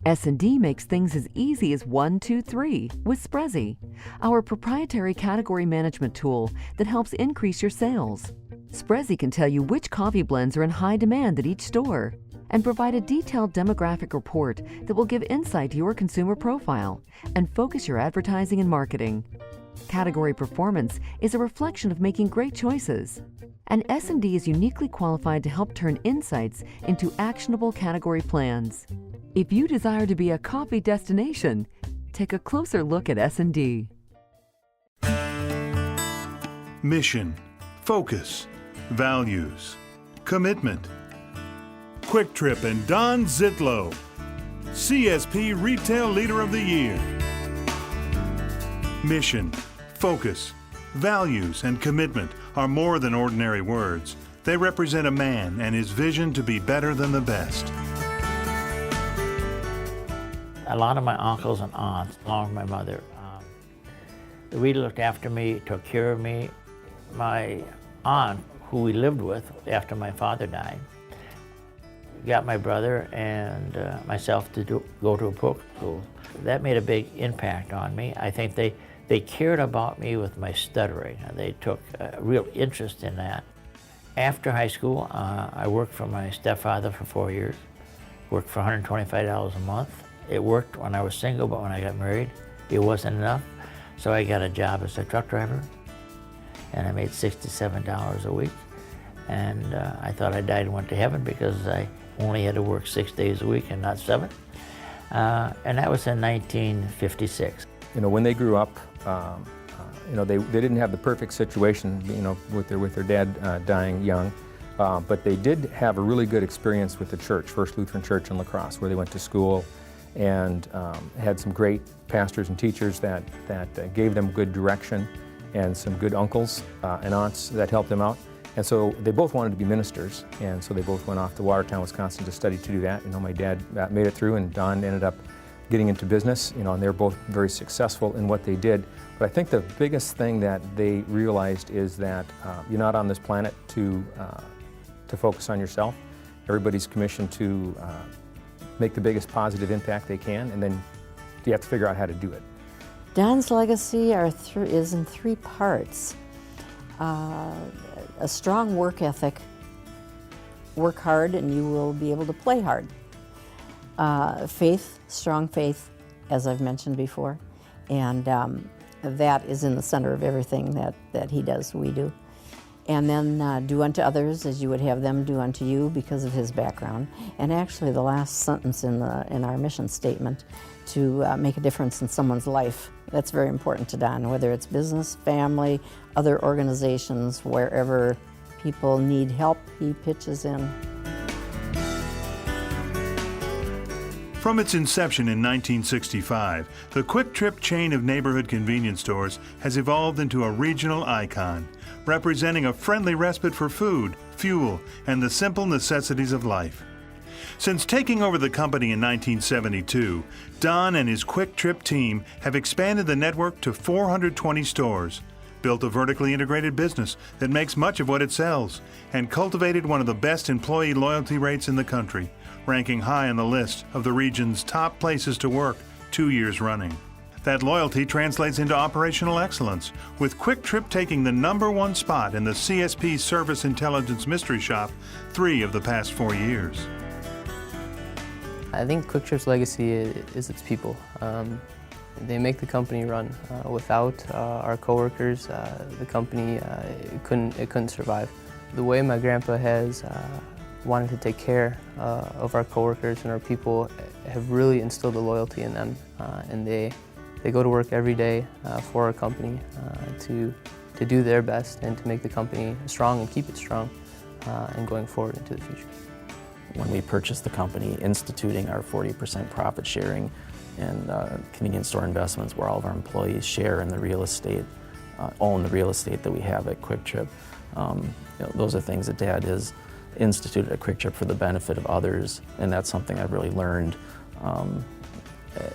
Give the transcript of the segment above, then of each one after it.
S&D makes things as easy as 1, 2, 3 with Sprezi, our proprietary category management tool that helps increase your sales. Sprezi can tell you which coffee blends are in high demand at each store and provide a detailed demographic report that will give insight to your consumer profile and focus your advertising and marketing. Category performance is a reflection of making great choices, and S&D is uniquely qualified to help turn insights into actionable category plans. If you desire to be a coffee destination, take a closer look at S&D. Mission, focus, values, commitment. Kwik Trip and Don Zietlow, CSP Retail Leader of the Year. Mission, focus, values, and commitment are more than ordinary words. They represent a man and his vision to be better than the best. A lot of my uncles and aunts, along with my mother, really looked after me, took care of me. My aunt, who we lived with after my father died, got my brother and myself to go to a book school. That made a big impact on me. I think they cared about me with my stuttering, and they took a real interest in that. After high school, I worked for my stepfather for 4 years, worked for $125 a month. It worked when I was single, but when I got married, it wasn't enough. So I got a job as a truck driver, and I made $67 a week. And I thought I died and went to heaven because I only had to work 6 days a week and not 7. And that was in 1956. You know, when they grew up, you know, they didn't have the perfect situation, you know, with their dad dying young, but they did have a really good experience with the church, First Lutheran Church in La Crosse, where they went to school and had some great pastors and teachers that gave them good direction, and some good uncles and aunts that helped them out. And so they both wanted to be ministers, and so they both went off to Watertown, Wisconsin to study to do that. You know, my dad made it through, and Don ended up getting into business, you know, and they're both very successful in what they did. But I think the biggest thing that they realized is that you're not on this planet to focus on yourself. Everybody's commissioned to make the biggest positive impact they can, and then you have to figure out how to do it. Don's legacy is in 3 parts. A strong work ethic. Work hard and you will be able to play hard. Faith, strong faith, as I've mentioned before. And that is in the center of everything that he does, we do. And then do unto others as you would have them do unto you, because of his background. And actually the last sentence in our mission statement, to make a difference in someone's life. That's very important to Don, whether it's business, family, other organizations, wherever people need help, he pitches in. From its inception in 1965, the Kwik Trip chain of neighborhood convenience stores has evolved into a regional icon, representing a friendly respite for food, fuel, and the simple necessities of life. Since taking over the company in 1972, Don and his Kwik Trip team have expanded the network to 420 stores, built a vertically integrated business that makes much of what it sells, and cultivated one of the best employee loyalty rates in the country, ranking high on the list of the region's top places to work 2 years running. That loyalty translates into operational excellence, with Kwik Trip taking the #1 spot in the CSP Service Intelligence Mystery Shop 3 of the past 4 years. I think Kwik Trip's legacy is its people. They make the company run. Without our coworkers, the company couldn't survive. The way my grandpa has wanted to take care of our coworkers and our people have really instilled a loyalty in them, and they go to work every day for our company to do their best and to make the company strong and keep it strong and going forward into the future. When we purchased the company, instituting our 40% profit sharing and convenience store investments, where all of our employees share in the real estate, own the real estate that we have at Kwik Trip. Those are things that Dad has instituted at Kwik Trip for the benefit of others, and that's something I've really learned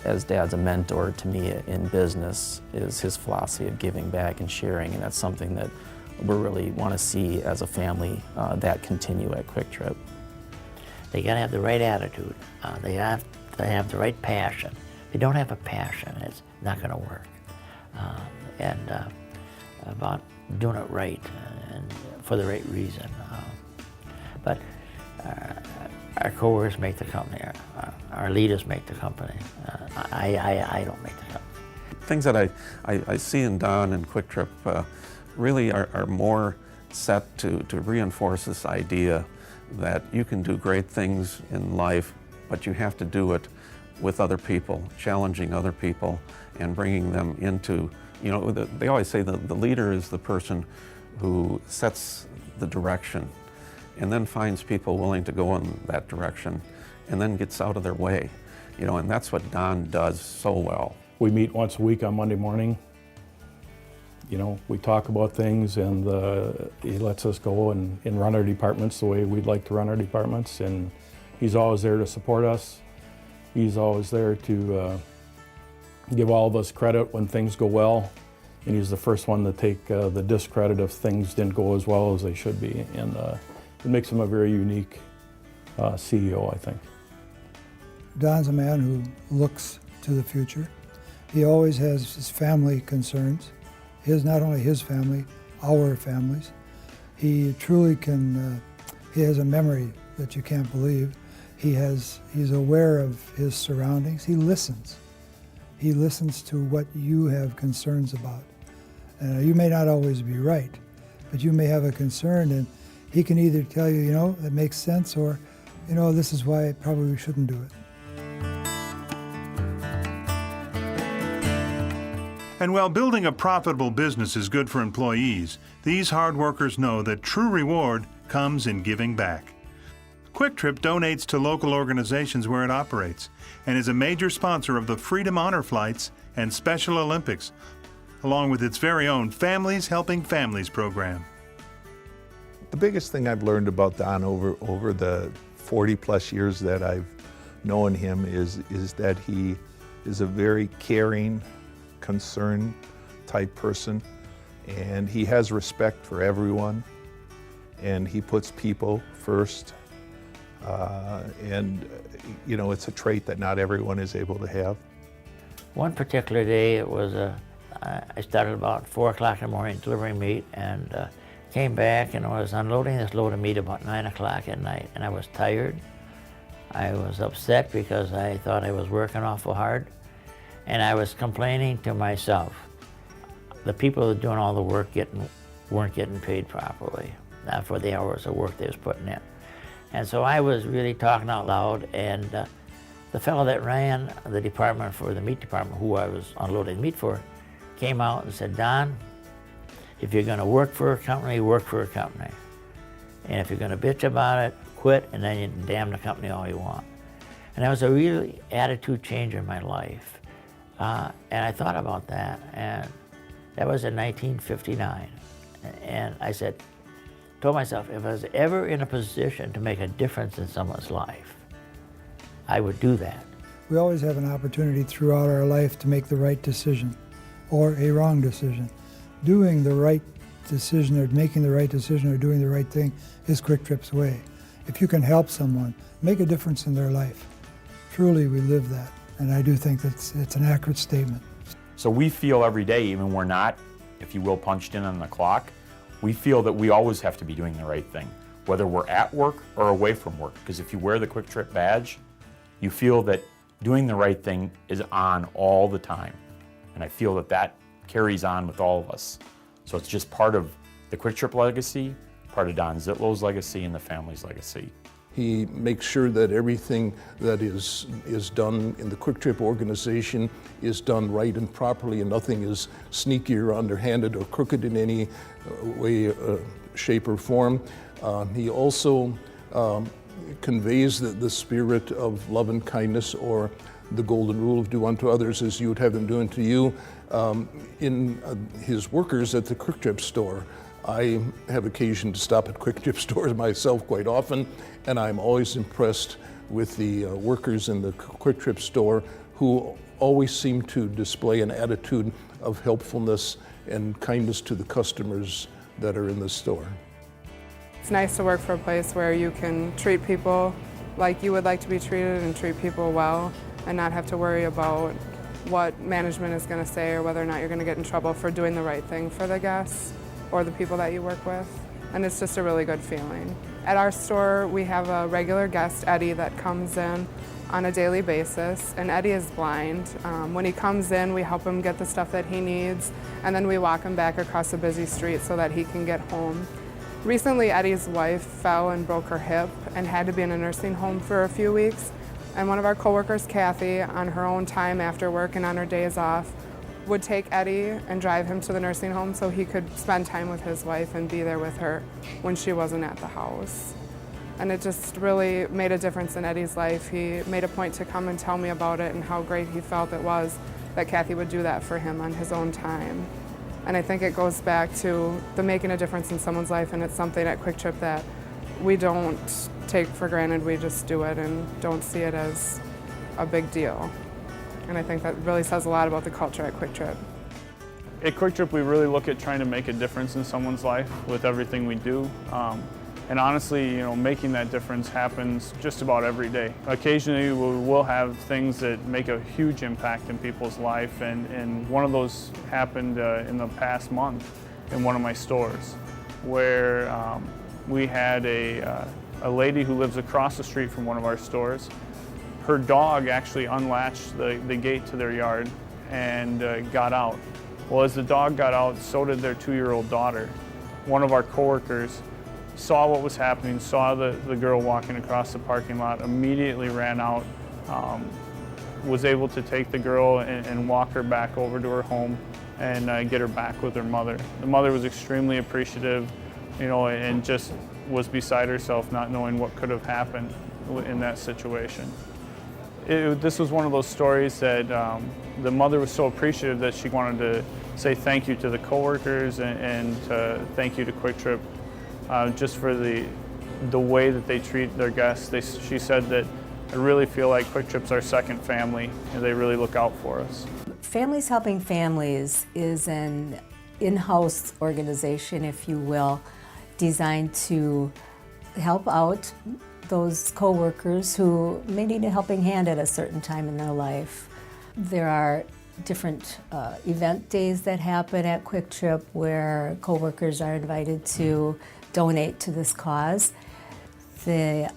as Dad's a mentor to me in business, is his philosophy of giving back and sharing, and that's something that we really want to see as a family that continue at Kwik Trip. They got to have the right attitude. They have to They have the right passion. If you don't have a passion, it's not going to work. About doing it right and for the right reason. But our coworkers make the company. Our leaders make the company. I don't make the company. Things that I see in Don and Kwik Trip really are more set to reinforce this idea that you can do great things in life, but you have to do it with other people, challenging other people and bringing them into, you know, they always say the leader is the person who sets the direction and then finds people willing to go in that direction and then gets out of their way, you know, and that's what Don does so well. We meet once a week on Monday morning. You know, we talk about things, and he lets us go and run our departments the way we'd like to run our departments, and he's always there to support us. He's always there to give all of us credit when things go well, and he's the first one to take the discredit if things didn't go as well as they should be, and it makes him a very unique CEO, I think. Don's a man who looks to the future. He always has his family concerns. Not only his family, our families. He truly can, he has a memory that you can't believe. He's aware of his surroundings. He listens. He listens to what you have concerns about. You may not always be right, but you may have a concern, and he can either tell you, you know, that makes sense, or, you know, this is why probably we shouldn't do it. And while building a profitable business is good for employees, these hard workers know that true reward comes in giving back. Kwik Trip donates to local organizations where it operates and is a major sponsor of the Freedom Honor Flights and Special Olympics, along with its very own Families Helping Families program. The biggest thing I've learned about Don over the 40-plus years that I've known him is that he is a very caring, concerned type person, and he has respect for everyone, and he puts people first, and you know, it's a trait that not everyone is able to have. One particular day, it was I started about 4 o'clock in the morning delivering meat, and came back and I was unloading this load of meat about 9 o'clock at night, and I was tired. I was upset because I thought I was working awful hard. And I was complaining to myself. The people that were doing all the work weren't getting paid properly, not for the hours of work they was putting in. And so I was really talking out loud, and the fellow that ran the department for the meat department, who I was unloading meat for, came out and said, "Don, if you're gonna work for a company, work for a company. And if you're gonna bitch about it, quit, and then you can damn the company all you want." And that was a real attitude change in my life. And I thought about that, and that was in 1959. And I told myself, if I was ever in a position to make a difference in someone's life, I would do that. We always have an opportunity throughout our life to make the right decision or a wrong decision. Doing the right decision or making the right decision or doing the right thing is Kwik Trip's way. If you can help someone, make a difference in their life. Truly, we live that. And I do think it's an accurate statement. So we feel every day, even when we're not, if you will, punched in on the clock, we feel that we always have to be doing the right thing, whether we're at work or away from work. Because if you wear the Kwik Trip badge, you feel that doing the right thing is on all the time. And I feel that that carries on with all of us. So it's just part of the Kwik Trip legacy, part of Don Zietlow's legacy, and the family's legacy. He makes sure that everything that is done in the Kwik Trip organization is done right and properly, and nothing is sneaky or underhanded or crooked in any way, shape, or form. He also conveys the spirit of love and kindness, or the golden rule of do unto others as you would have them do unto you, in his workers at the Kwik Trip store. I have occasion to stop at Kwik Trip stores myself quite often, and I'm always impressed with the workers in the Kwik Trip store, who always seem to display an attitude of helpfulness and kindness to the customers that are in the store. It's nice to work for a place where you can treat people like you would like to be treated and treat people well, and not have to worry about what management is going to say or whether or not you're going to get in trouble for doing the right thing for the guests or the people that you work with. And it's just a really good feeling. At our store, we have a regular guest, Eddie, that comes in on a daily basis, and Eddie is blind. When he comes in, we help him get the stuff that he needs, and then we walk him back across a busy street so that he can get home. Recently, Eddie's wife fell and broke her hip and had to be in a nursing home for a few weeks. And one of our coworkers, Kathy, on her own time after work and on her days off, would take Eddie and drive him to the nursing home so he could spend time with his wife and be there with her when she wasn't at the house. And it just really made a difference in Eddie's life. He made a point to come and tell me about it and how great he felt it was that Kathy would do that for him on his own time. And I think it goes back to the making a difference in someone's life, and it's something at Kwik Trip that we don't take for granted. We just do it and don't see it as a big deal. And I think that really says a lot about the culture at Kwik Trip. At Kwik Trip, we really look at trying to make a difference in someone's life with everything we do. And honestly, making that difference happens just about every day. Occasionally, we will have things that make a huge impact in people's life, and one of those happened in the past month in one of my stores, where we had a lady who lives across the street from one of our stores. Her dog actually unlatched the gate to their yard and got out. Well, as the dog got out, so did their 2-year-old daughter. One of our coworkers saw what was happening, saw the girl walking across the parking lot, immediately ran out, was able to take the girl and walk her back over to her home and get her back with her mother. The mother was extremely appreciative, and just was beside herself, not knowing what could have happened in that situation. This was one of those stories that the mother was so appreciative that she wanted to say thank you to the coworkers and thank you to Kwik Trip just for the way that they treat their guests. She said that, I really feel like Kwik Trip's our second family, and they really look out for us. Families Helping Families is an in-house organization, if you will, designed to help out those coworkers who may need a helping hand at a certain time in their life. There are different event days that happen at Kwik Trip where coworkers are invited to donate to this cause. The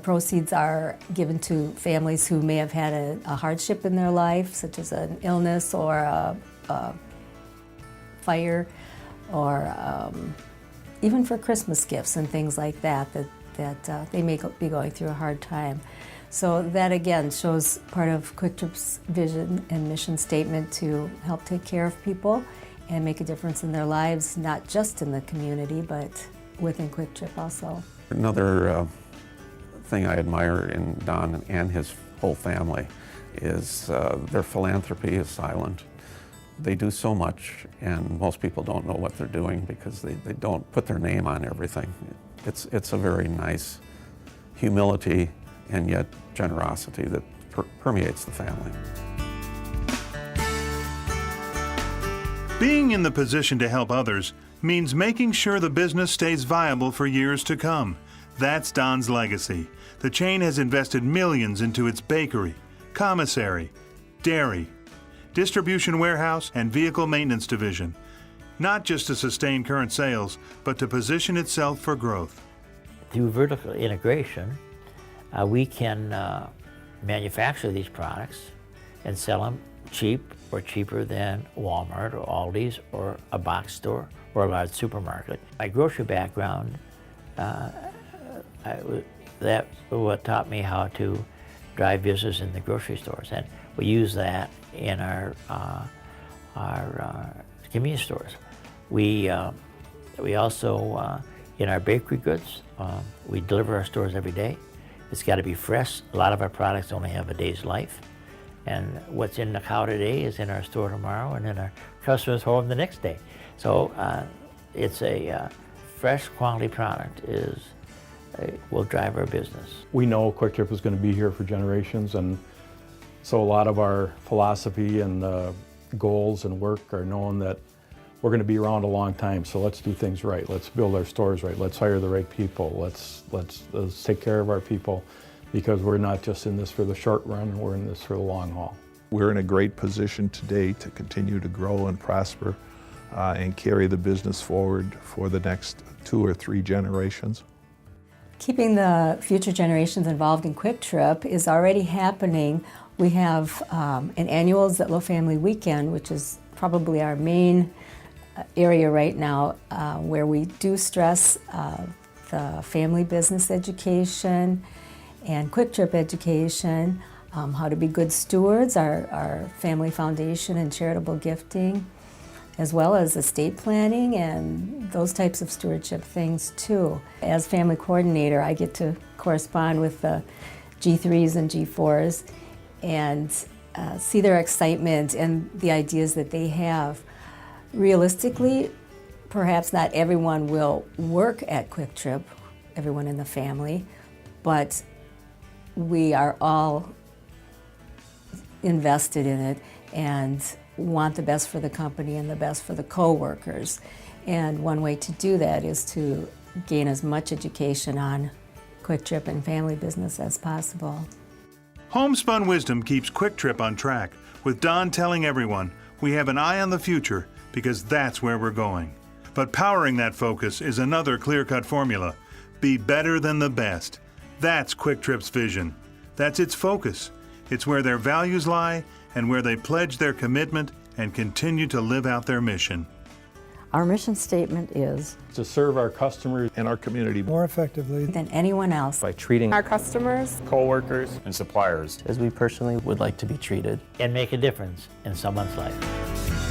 proceeds are given to families who may have had a hardship in their life, such as an illness or a fire, or even for Christmas gifts and things like that they may be going through a hard time. So that again shows part of Kwik Trip's vision and mission statement to help take care of people and make a difference in their lives, not just in the community, but within Kwik Trip also. Another thing I admire in Don and his whole family is their philanthropy is silent. They do so much, and most people don't know what they're doing because they don't put their name on everything. It's a very nice humility and yet generosity that permeates the family. Being in the position to help others means making sure the business stays viable for years to come. That's Don's legacy. The chain has invested millions into its bakery, commissary, dairy, distribution warehouse, and vehicle maintenance division, not just to sustain current sales, but to position itself for growth. Through vertical integration, we can manufacture these products and sell them cheap or cheaper than Walmart or Aldi's or a box store or a large supermarket. My grocery background, that what taught me how to drive business in the grocery stores, and we use that in our convenience stores. We also, in our bakery goods, we deliver our stores every day. It's got to be fresh. A lot of our products only have a day's life. And what's in the cow today is in our store tomorrow and in our customer's home the next day. So it's a fresh quality product will drive our business. We know Kwik Trip is going to be here for generations, and so a lot of our philosophy and goals and work are knowing that we're going to be around a long time, so let's do things right. Let's build our stores right. Let's hire the right people. Let's take care of our people because we're not just in this for the short run, we're in this for the long haul. We're in a great position today to continue to grow and prosper and carry the business forward for the next 2 or 3 generations. Keeping the future generations involved in Kwik Trip is already happening. We have an annual Zietlow Family Weekend, which is probably our main area right now, where we do stress the family business education and Kwik Trip education, how to be good stewards, our family foundation and charitable gifting, as well as estate planning and those types of stewardship things too. As family coordinator, I get to correspond with the G3s and G4s and see their excitement and the ideas that they have. Realistically, perhaps not everyone will work at Kwik Trip, everyone in the family, but we are all invested in it and want the best for the company and the best for the co-workers. And one way to do that is to gain as much education on Kwik Trip and family business as possible. Homespun wisdom keeps Kwik Trip on track, with Don telling everyone we have an eye on the future because that's where we're going. But powering that focus is another clear-cut formula: be better than the best. That's Kwik Trip's vision. That's its focus. It's where their values lie and where they pledge their commitment and continue to live out their mission. Our mission statement is To serve our customers And our community More effectively than anyone else. By treating Our customers, Co-workers, And suppliers. As we personally Would like to be treated. And make a difference in someone's life.